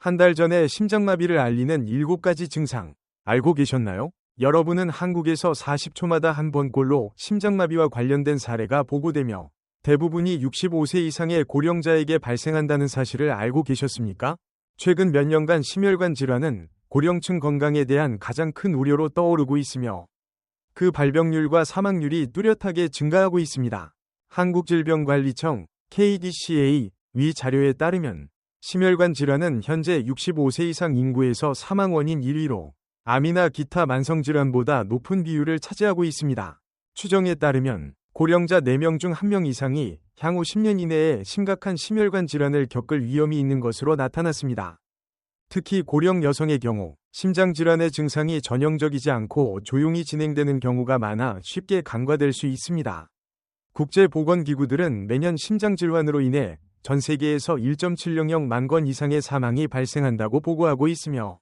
한 달 전에 심장마비를 알리는 7가지 증상 알고 계셨나요? 여러분은 한국에서 40초마다 한 번꼴로 심장마비와 관련된 사례가 보고되며 대부분이 65세 이상의 고령자에게 발생한다는 사실을 알고 계셨습니까? 최근 몇 년간 심혈관 질환은 고령층 건강에 대한 가장 큰 우려로 떠오르고 있으며 그 발병률과 사망률이 뚜렷하게 증가하고 있습니다. 한국질병관리청 KDCA 위 자료에 따르면 심혈관 질환은 현재 65세 이상 인구에서 사망 원인 1위로 암이나 기타 만성질환보다 높은 비율을 차지하고 있습니다. 추정에 따르면 고령자 4명 중 1명 이상이 향후 10년 이내에 심각한 심혈관 질환을 겪을 위험이 있는 것으로 나타났습니다. 특히 고령 여성의 경우 심장질환의 증상이 전형적이지 않고 조용히 진행되는 경우가 많아 쉽게 간과될 수 있습니다. 국제보건기구들은 매년 심장질환으로 인해 전 세계에서 1.700만 건 이상의 사망이 발생한다고 보고하고 있으며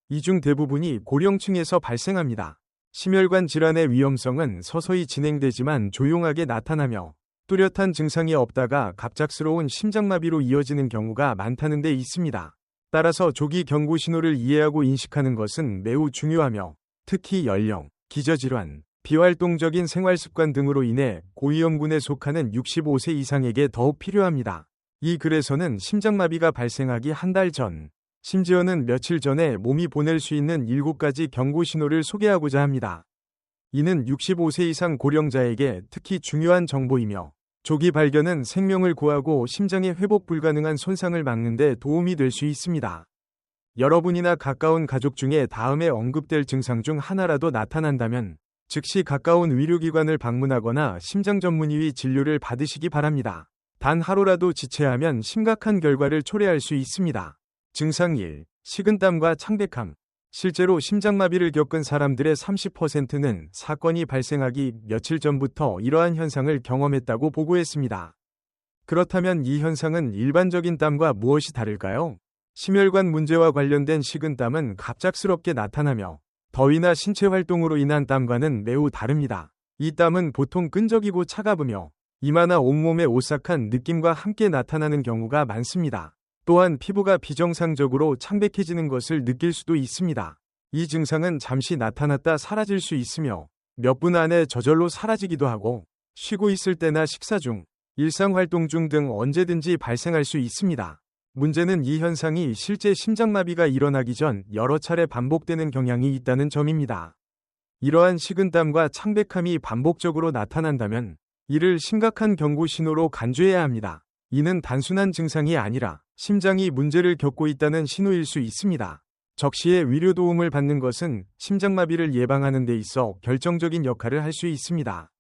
이 중 대부분이 고령층에서 발생합니다. 심혈관 질환의 위험성은 서서히 진행되지만 조용하게 나타나며 뚜렷한 증상이 없다가 갑작스러운 심장마비로 이어지는 경우가 많다는 데 있습니다. 따라서 조기 경고 신호를 이해하고 인식하는 것은 매우 중요하며 특히 연령, 기저질환, 비활동적인 생활습관 등으로 인해 고위험군에 속하는 65세 이상에게 더욱 필요합니다. 이 글에서는 심장마비가 발생하기 한 달 전, 심지어는 며칠 전에 몸이 보낼 수 있는 7가지 경고 신호를 소개하고자 합니다. 이는 65세 이상 고령자에게 특히 중요한 정보이며 조기 발견은 생명을 구하고 심장의 회복 불가능한 손상을 막는 데 도움이 될 수 있습니다. 여러분이나 가까운 가족 중에 다음에 언급될 증상 중 하나라도 나타난다면 즉시 가까운 의료기관을 방문하거나 심장전문의 진료를 받으시기 바랍니다. 단 하루라도 지체하면 심각한 결과를 초래할 수 있습니다. 증상 1. 식은땀과 창백함. 실제로 심장마비를 겪은 사람들의 30%는 사건이 발생하기 며칠 전부터 이러한 현상을 경험했다고 보고했습니다. 그렇다면 이 현상은 일반적인 땀과 무엇이 다를까요? 심혈관 문제와 관련된 식은땀은 갑작스럽게 나타나며 더위나 신체 활동으로 인한 땀과는 매우 다릅니다. 이 땀은 보통 끈적이고 차가우며 이마나 온몸에 오싹한 느낌과 함께 나타나는 경우가 많습니다. 또한 피부가 비정상적으로 창백해지는 것을 느낄 수도 있습니다. 이 증상은 잠시 나타났다 사라질 수 있으며 몇 분 안에 저절로 사라지기도 하고 쉬고 있을 때나 식사 중, 일상활동 중 등 언제든지 발생할 수 있습니다. 문제는 이 현상이 실제 심장마비가 일어나기 전 여러 차례 반복되는 경향이 있다는 점입니다. 이러한 식은땀과 창백함이 반복적으로 나타난다면 이를 심각한 경고 신호로 간주해야 합니다. 이는 단순한 증상이 아니라 심장이 문제를 겪고 있다는 신호일 수 있습니다. 적시에 위료 도움을 받는 것은 심장마비를 예방하는 데 있어 결정적인 역할을 할 수 있습니다.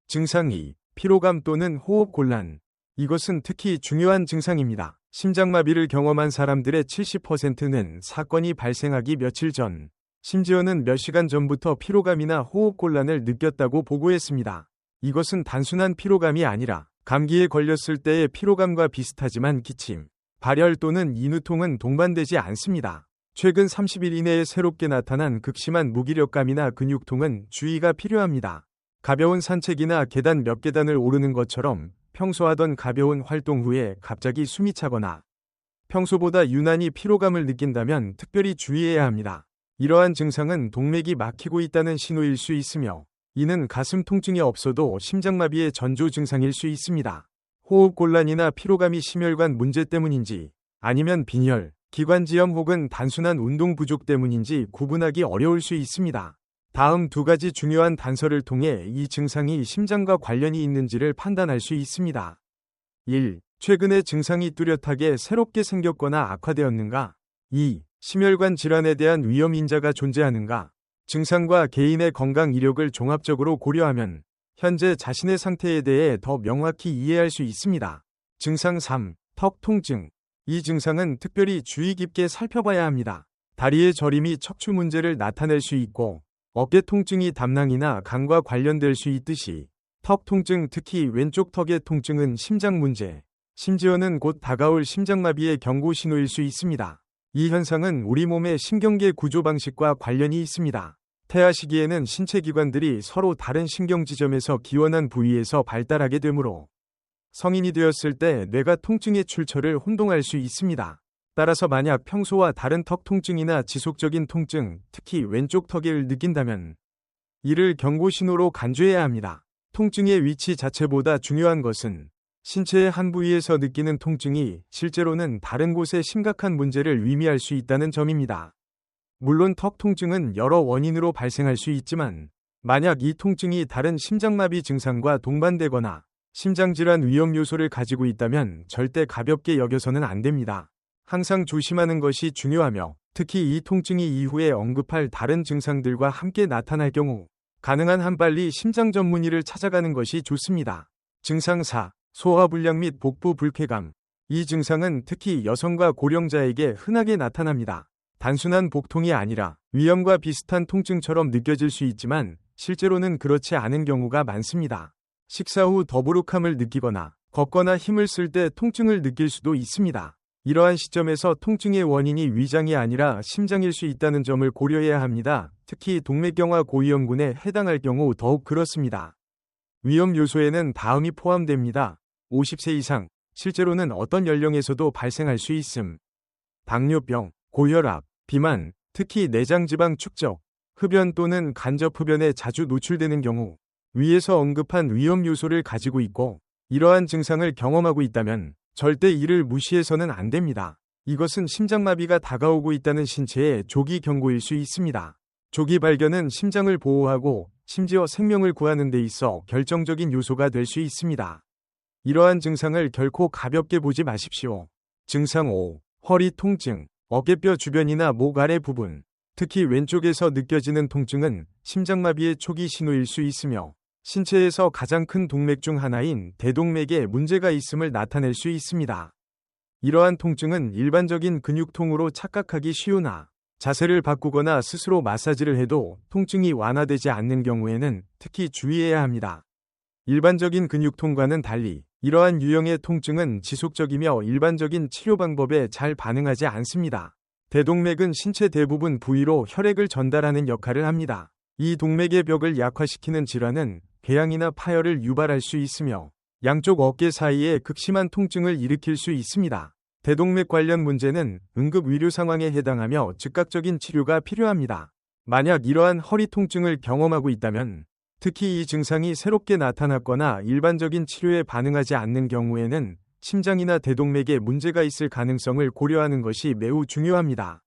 증상 2. 피로감 또는 호흡곤란. 이것은 특히 중요한 증상입니다. 심장마비를 경험한 사람들의 70%는 사건이 발생하기 며칠 전, 심지어는 몇 시간 전부터 피로감이나 호흡곤란을 느꼈다고 보고했습니다. 이것은 단순한 피로감이 아니라 감기에 걸렸을 때의 피로감과 비슷하지만 기침, 발열 또는 인후통은 동반되지 않습니다. 최근 30일 이내에 새롭게 나타난 극심한 무기력감이나 근육통은 주의가 필요합니다. 가벼운 산책이나 계단 몇 계단을 오르는 것처럼 평소 하던 가벼운 활동 후에 갑자기 숨이 차거나 평소보다 유난히 피로감을 느낀다면 특별히 주의해야 합니다. 이러한 증상은 동맥이 막히고 있다는 신호일 수 있으며 이는 가슴 통증이 없어도 심장마비의 전조 증상일 수 있습니다. 호흡곤란이나 피로감이 심혈관 문제 때문인지 아니면 빈혈, 기관지염 혹은 단순한 운동 부족 때문인지 구분하기 어려울 수 있습니다. 다음 2가지 중요한 단서를 통해 이 증상이 심장과 관련이 있는지를 판단할 수 있습니다. 1. 최근에 증상이 뚜렷하게 새롭게 생겼거나 악화되었는가? 2. 심혈관 질환에 대한 위험 인자가 존재하는가? 증상과 개인의 건강 이력을 종합적으로 고려하면 현재 자신의 상태에 대해 더 명확히 이해할 수 있습니다. 증상 3. 턱 통증. 이 증상은 특별히 주의 깊게 살펴봐야 합니다. 다리의 저림이 척추 문제를 나타낼 수 있고 어깨 통증이 담낭이나 간과 관련될 수 있듯이 턱 통증, 특히 왼쪽 턱의 통증은 심장 문제, 심지어는 곧 다가올 심장마비의 경고 신호일 수 있습니다. 이 현상은 우리 몸의 신경계 구조 방식과 관련이 있습니다. 태아 시기에는 신체 기관들이 서로 다른 신경 지점에서 기원한 부위에서 발달하게 되므로 성인이 되었을 때 뇌가 통증의 출처를 혼동할 수 있습니다. 따라서 만약 평소와 다른 턱 통증이나 지속적인 통증, 특히 왼쪽 턱을 느낀다면 이를 경고 신호로 간주해야 합니다. 통증의 위치 자체보다 중요한 것은 신체의 한 부위에서 느끼는 통증이 실제로는 다른 곳에 심각한 문제를 의미할 수 있다는 점입니다. 물론 턱 통증은 여러 원인으로 발생할 수 있지만 만약 이 통증이 다른 심장마비 증상과 동반되거나 심장질환 위험 요소를 가지고 있다면 절대 가볍게 여겨서는 안 됩니다. 항상 조심하는 것이 중요하며 특히 이 통증이 이후에 언급할 다른 증상들과 함께 나타날 경우 가능한 한 빨리 심장 전문의를 찾아가는 것이 좋습니다. 증상 4. 소화불량 및 복부 불쾌감. 이 증상은 특히 여성과 고령자에게 흔하게 나타납니다. 단순한 복통이 아니라 위염과 비슷한 통증처럼 느껴질 수 있지만 실제로는 그렇지 않은 경우가 많습니다. 식사 후 더부룩함을 느끼거나 걷거나 힘을 쓸 때 통증을 느낄 수도 있습니다. 이러한 시점에서 통증의 원인이 위장이 아니라 심장일 수 있다는 점을 고려해야 합니다. 특히 동맥경화 고위험군에 해당할 경우 더욱 그렇습니다. 위험 요소에는 다음이 포함됩니다. 50세 이상, 실제로는 어떤 연령에서도 발생할 수 있음. 당뇨병, 고혈압, 비만, 특히 내장지방 축적, 흡연 또는 간접 흡연에 자주 노출되는 경우 위에서 언급한 위험 요소를 가지고 있고 이러한 증상을 경험하고 있다면 절대 이를 무시해서는 안 됩니다. 이것은 심장마비가 다가오고 있다는 신체의 조기 경고일 수 있습니다. 조기 발견은 심장을 보호하고 심지어 생명을 구하는 데 있어 결정적인 요소가 될 수 있습니다. 이러한 증상을 결코 가볍게 보지 마십시오. 증상 5. 허리 통증, 어깨뼈 주변이나 목 아래 부분, 특히 왼쪽에서 느껴지는 통증은 심장마비의 초기 신호일 수 있으며 신체에서 가장 큰 동맥 중 하나인 대동맥에 문제가 있음을 나타낼 수 있습니다. 이러한 통증은 일반적인 근육통으로 착각하기 쉬우나 자세를 바꾸거나 스스로 마사지를 해도 통증이 완화되지 않는 경우에는 특히 주의해야 합니다. 일반적인 근육통과는 달리 이러한 유형의 통증은 지속적이며 일반적인 치료 방법에 잘 반응하지 않습니다. 대동맥은 신체 대부분 부위로 혈액을 전달하는 역할을 합니다. 이 동맥의 벽을 약화시키는 질환은 궤양이나 파열을 유발할 수 있으며 양쪽 어깨 사이에 극심한 통증을 일으킬 수 있습니다. 대동맥 관련 문제는 응급 의료 상황에 해당하며 즉각적인 치료가 필요합니다. 만약 이러한 허리 통증을 경험하고 있다면 특히 이 증상이 새롭게 나타났거나 일반적인 치료에 반응하지 않는 경우에는 심장이나 대동맥에 문제가 있을 가능성을 고려하는 것이 매우 중요합니다.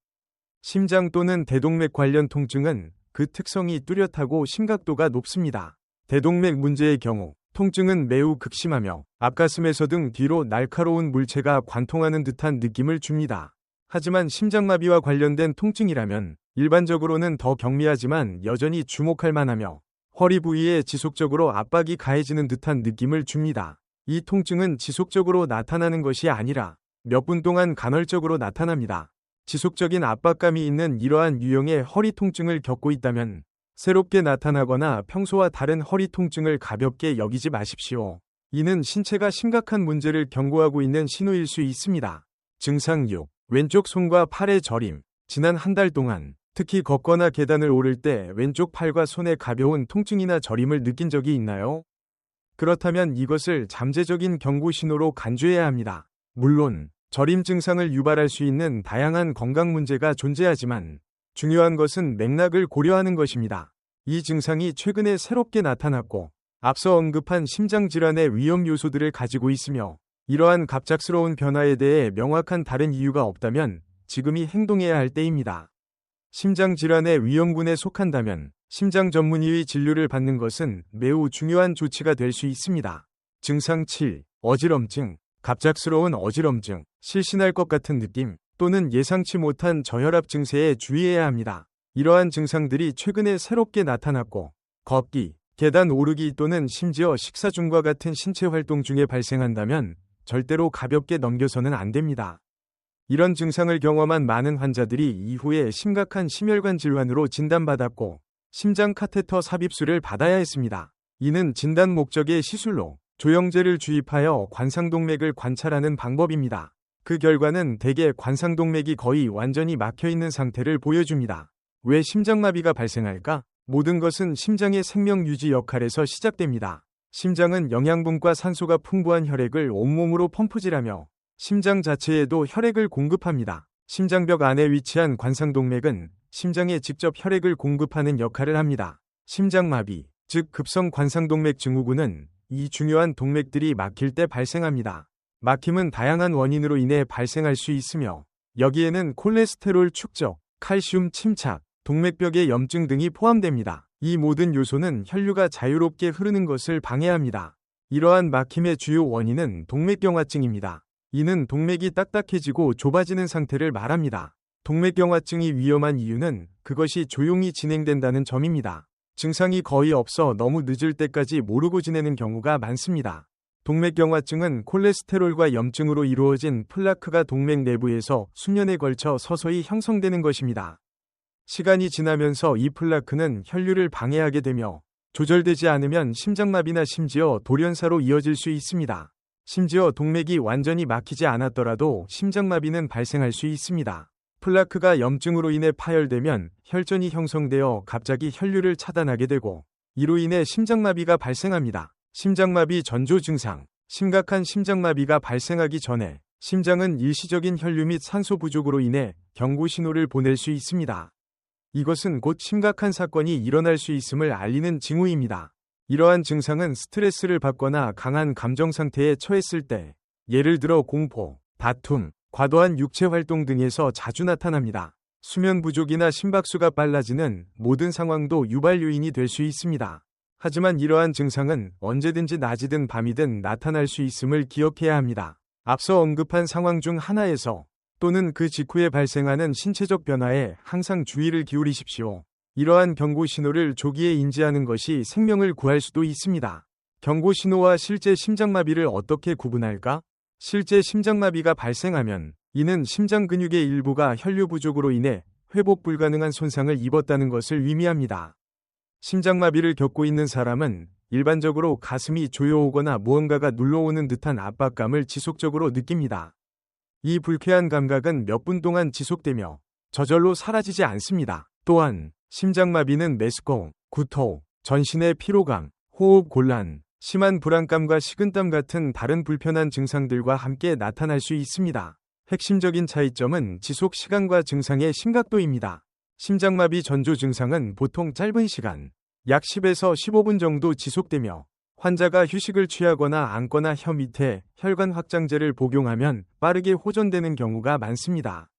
심장 또는 대동맥 관련 통증은 그 특성이 뚜렷하고 심각도가 높습니다. 대동맥 문제의 경우 통증은 매우 극심하며 앞가슴에서 등 뒤로 날카로운 물체가 관통하는 듯한 느낌을 줍니다. 하지만 심장마비와 관련된 통증이라면 일반적으로는 더 경미하지만 여전히 주목할 만하며 허리 부위에 지속적으로 압박이 가해지는 듯한 느낌을 줍니다. 이 통증은 지속적으로 나타나는 것이 아니라 몇 분 동안 간헐적으로 나타납니다. 지속적인 압박감이 있는 이러한 유형의 허리 통증을 겪고 있다면 새롭게 나타나거나 평소와 다른 허리 통증을 가볍게 여기지 마십시오. 이는 신체가 심각한 문제를 경고하고 있는 신호일 수 있습니다. 증상 6. 왼쪽 손과 팔의 저림. 지난 한 달 동안 특히 걷거나 계단을 오를 때 왼쪽 팔과 손에 가벼운 통증이나 저림을 느낀 적이 있나요? 그렇다면 이것을 잠재적인 경고 신호로 간주해야 합니다. 물론 저림 증상을 유발할 수 있는 다양한 건강 문제가 존재하지만 중요한 것은 맥락을 고려하는 것입니다. 이 증상이 최근에 새롭게 나타났고 앞서 언급한 심장질환의 위험 요소들을 가지고 있으며 이러한 갑작스러운 변화에 대해 명확한 다른 이유가 없다면 지금이 행동해야 할 때입니다. 심장질환의 위험군에 속한다면 심장 전문의의 진료를 받는 것은 매우 중요한 조치가 될 수 있습니다. 증상 7. 어지럼증. 갑작스러운 어지럼증, 실신할 것 같은 느낌 또는 예상치 못한 저혈압 증세에 주의해야 합니다. 이러한 증상들이 최근에 새롭게 나타났고 걷기, 계단 오르기 또는 심지어 식사 중과 같은 신체 활동 중에 발생한다면 절대로 가볍게 넘겨서는 안 됩니다. 이런 증상을 경험한 많은 환자들이 이후에 심각한 심혈관 질환으로 진단받았고 심장 카테터 삽입술을 받아야 했습니다. 이는 진단 목적의 시술로 조영제를 주입하여 관상동맥을 관찰하는 방법입니다. 그 결과는 대개 관상동맥이 거의 완전히 막혀있는 상태를 보여줍니다. 왜 심장마비가 발생할까? 모든 것은 심장의 생명유지 역할에서 시작됩니다. 심장은 영양분과 산소가 풍부한 혈액을 온몸으로 펌프질하며 심장 자체에도 혈액을 공급합니다. 심장벽 안에 위치한 관상동맥은 심장에 직접 혈액을 공급하는 역할을 합니다. 심장마비, 즉 급성 관상동맥 증후군은 이 중요한 동맥들이 막힐 때 발생합니다. 막힘은 다양한 원인으로 인해 발생할 수 있으며 여기에는 콜레스테롤 축적, 칼슘 침착, 동맥벽의 염증 등이 포함됩니다. 이 모든 요소는 혈류가 자유롭게 흐르는 것을 방해합니다. 이러한 막힘의 주요 원인은 동맥경화증입니다. 이는 동맥이 딱딱해지고 좁아지는 상태를 말합니다. 동맥경화증이 위험한 이유는 그것이 조용히 진행된다는 점입니다. 증상이 거의 없어 너무 늦을 때까지 모르고 지내는 경우가 많습니다. 동맥경화증은 콜레스테롤과 염증으로 이루어진 플라크가 동맥 내부에서 수년에 걸쳐 서서히 형성되는 것입니다. 시간이 지나면서 이 플라크는 혈류를 방해하게 되며 조절되지 않으면 심장마비나 심지어 돌연사로 이어질 수 있습니다. 심지어 동맥이 완전히 막히지 않았더라도 심장마비는 발생할 수 있습니다. 플라크가 염증으로 인해 파열되면 혈전이 형성되어 갑자기 혈류를 차단하게 되고 이로 인해 심장마비가 발생합니다. 심장마비 전조 증상. 심각한 심장마비가 발생하기 전에 심장은 일시적인 혈류 및 산소 부족으로 인해 경고 신호를 보낼 수 있습니다. 이것은 곧 심각한 사건이 일어날 수 있음을 알리는 징후입니다. 이러한 증상은 스트레스를 받거나 강한 감정 상태에 처했을 때, 예를 들어 공포, 다툼, 과도한 육체 활동 등에서 자주 나타납니다. 수면 부족이나 심박수가 빨라지는 모든 상황도 유발 요인이 될 수 있습니다. 하지만 이러한 증상은 언제든지 낮이든 밤이든 나타날 수 있음을 기억해야 합니다. 앞서 언급한 상황 중 하나에서 또는 그 직후에 발생하는 신체적 변화에 항상 주의를 기울이십시오. 이러한 경고 신호를 조기에 인지하는 것이 생명을 구할 수도 있습니다. 경고 신호와 실제 심장마비를 어떻게 구분할까? 실제 심장마비가 발생하면 이는 심장 근육의 일부가 혈류 부족으로 인해 회복 불가능한 손상을 입었다는 것을 의미합니다. 심장마비를 겪고 있는 사람은 일반적으로 가슴이 조여오거나 무언가가 눌러오는 듯한 압박감을 지속적으로 느낍니다. 이 불쾌한 감각은 몇 분 동안 지속되며 저절로 사라지지 않습니다. 또한 심장마비는 메스꺼움, 구토, 전신의 피로감, 호흡 곤란, 심한 불안감과 식은땀 같은 다른 불편한 증상들과 함께 나타날 수 있습니다. 핵심적인 차이점은 지속 시간과 증상의 심각도입니다. 심장마비 전조 증상은 보통 짧은 시간, 약 10에서 15분 정도 지속되며 환자가 휴식을 취하거나 앉거나 혀 밑에 혈관 확장제를 복용하면 빠르게 호전되는 경우가 많습니다.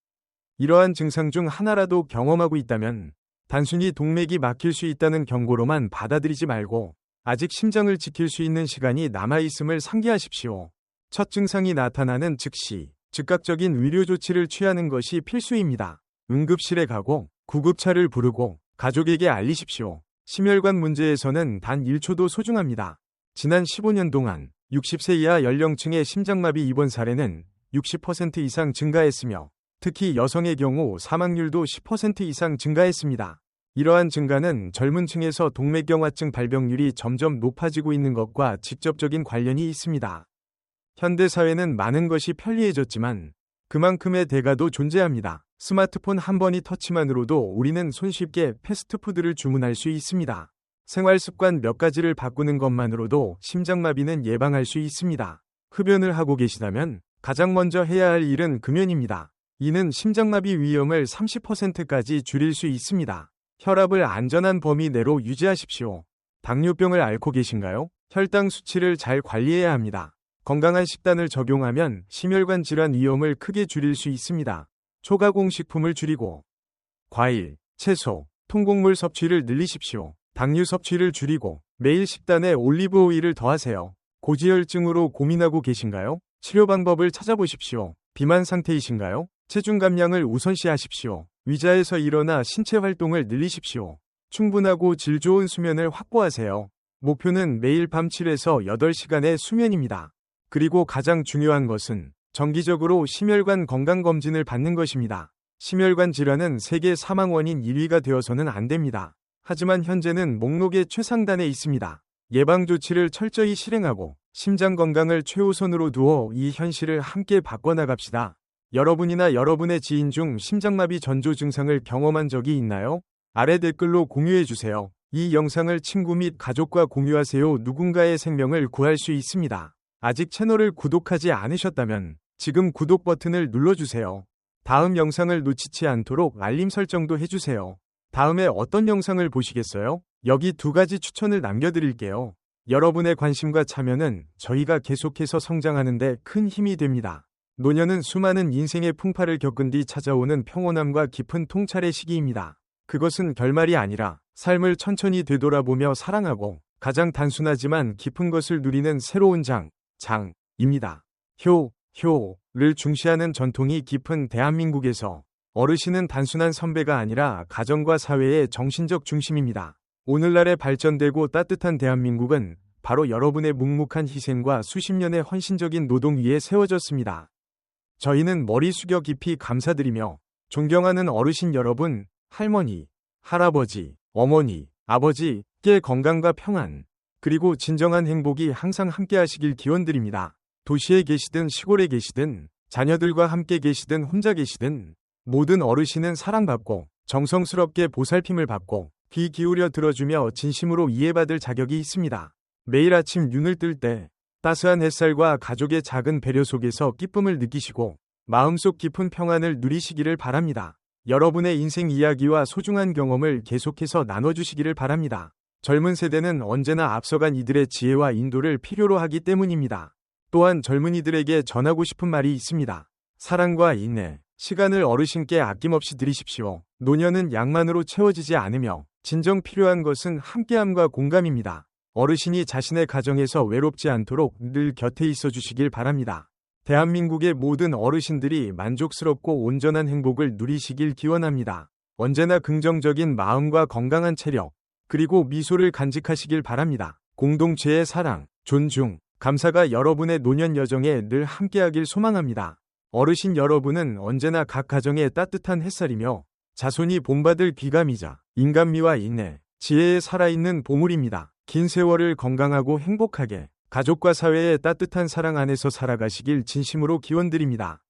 이러한 증상 중 하나라도 경험하고 있다면 단순히 동맥이 막힐 수 있다는 경고로만 받아들이지 말고 아직 심장을 지킬 수 있는 시간이 남아있음을 상기하십시오. 첫 증상이 나타나는 즉시 즉각적인 의료 조치를 취하는 것이 필수입니다. 응급실에 가고 구급차를 부르고 가족에게 알리십시오. 심혈관 문제에서는 단 1초도 소중합니다. 지난 15년 동안 60세 이하 연령층의 심장마비 입원 사례는 60% 이상 증가했으며 특히 여성의 경우 사망률도 10% 이상 증가했습니다. 이러한 증가는 젊은 층에서 동맥경화증 발병률이 점점 높아지고 있는 것과 직접적인 관련이 있습니다. 현대사회는 많은 것이 편리해졌지만 그만큼의 대가도 존재합니다. 스마트폰 한 번의 터치만으로도 우리는 손쉽게 패스트푸드를 주문할 수 있습니다. 생활습관 몇 가지를 바꾸는 것만으로도 심장마비는 예방할 수 있습니다. 흡연을 하고 계시다면 가장 먼저 해야 할 일은 금연입니다. 이는 심장마비 위험을 30%까지 줄일 수 있습니다. 혈압을 안전한 범위 내로 유지하십시오. 당뇨병을 앓고 계신가요? 혈당 수치를 잘 관리해야 합니다. 건강한 식단을 적용하면 심혈관 질환 위험을 크게 줄일 수 있습니다. 초가공 식품을 줄이고 과일, 채소, 통곡물 섭취를 늘리십시오. 당류 섭취를 줄이고 매일 식단에 올리브 오일을 더하세요. 고지혈증으로 고민하고 계신가요? 치료 방법을 찾아보십시오. 비만 상태이신가요? 체중 감량을 우선시하십시오. 의자에서 일어나 신체 활동을 늘리십시오. 충분하고 질 좋은 수면을 확보하세요. 목표는 매일 밤 7에서 8시간의 수면입니다. 그리고 가장 중요한 것은 정기적으로 심혈관 건강검진을 받는 것입니다. 심혈관 질환은 세계 사망 원인 1위가 되어서는 안 됩니다. 하지만 현재는 목록의 최상단에 있습니다. 예방 조치를 철저히 실행하고 심장 건강을 최우선으로 두어 이 현실을 함께 바꿔나갑시다. 여러분이나 여러분의 지인 중 심장마비 전조 증상을 경험한 적이 있나요? 아래 댓글로 공유해주세요. 이 영상을 친구 및 가족과 공유하세요. 누군가의 생명을 구할 수 있습니다. 아직 채널을 구독하지 않으셨다면 지금 구독 버튼을 눌러주세요. 다음 영상을 놓치지 않도록 알림 설정도 해주세요. 다음에 어떤 영상을 보시겠어요? 여기 2가지 추천을 남겨드릴게요. 여러분의 관심과 참여는 저희가 계속해서 성장하는데 큰 힘이 됩니다. 노년은 수많은 인생의 풍파를 겪은 뒤 찾아오는 평온함과 깊은 통찰의 시기입니다. 그것은 결말이 아니라 삶을 천천히 되돌아보며 사랑하고 가장 단순하지만 깊은 것을 누리는 새로운 장입니다. 효를 중시하는 전통이 깊은 대한민국에서 어르신은 단순한 선배가 아니라 가정과 사회의 정신적 중심입니다. 오늘날의 발전되고 따뜻한 대한민국은 바로 여러분의 묵묵한 희생과 수십 년의 헌신적인 노동 위에 세워졌습니다. 저희는 머리 숙여 깊이 감사드리며 존경하는 어르신 여러분, 할머니, 할아버지, 어머니, 아버지께 건강과 평안, 그리고 진정한 행복이 항상 함께 하시길 기원드립니다. 도시에 계시든 시골에 계시든 자녀들과 함께 계시든 혼자 계시든 모든 어르신은 사랑받고 정성스럽게 보살핌을 받고 귀 기울여 들어주며 진심으로 이해받을 자격이 있습니다. 매일 아침 눈을 뜰 때 따스한 햇살과 가족의 작은 배려 속에서 기쁨을 느끼시고 마음속 깊은 평안을 누리시기를 바랍니다. 여러분의 인생 이야기와 소중한 경험을 계속해서 나눠주시기를 바랍니다. 젊은 세대는 언제나 앞서간 이들의 지혜와 인도를 필요로 하기 때문입니다. 또한 젊은이들에게 전하고 싶은 말이 있습니다. 사랑과 인내, 시간을 어르신께 아낌없이 드리십시오. 노년은 양만으로 채워지지 않으며 진정 필요한 것은 함께함과 공감입니다. 어르신이 자신의 가정에서 외롭지 않도록 늘 곁에 있어 주시길 바랍니다. 대한민국의 모든 어르신들이 만족스럽고 온전한 행복을 누리시길 기원합니다. 언제나 긍정적인 마음과 건강한 체력, 그리고 미소를 간직하시길 바랍니다. 공동체의 사랑, 존중, 감사가 여러분의 노년 여정에 늘 함께하길 소망합니다. 어르신 여러분은 언제나 각 가정의 따뜻한 햇살이며 자손이 본받을 귀감이자 인간미와 인내, 지혜에 살아있는 보물입니다. 긴 세월을 건강하고 행복하게 가족과 사회의 따뜻한 사랑 안에서 살아가시길 진심으로 기원드립니다.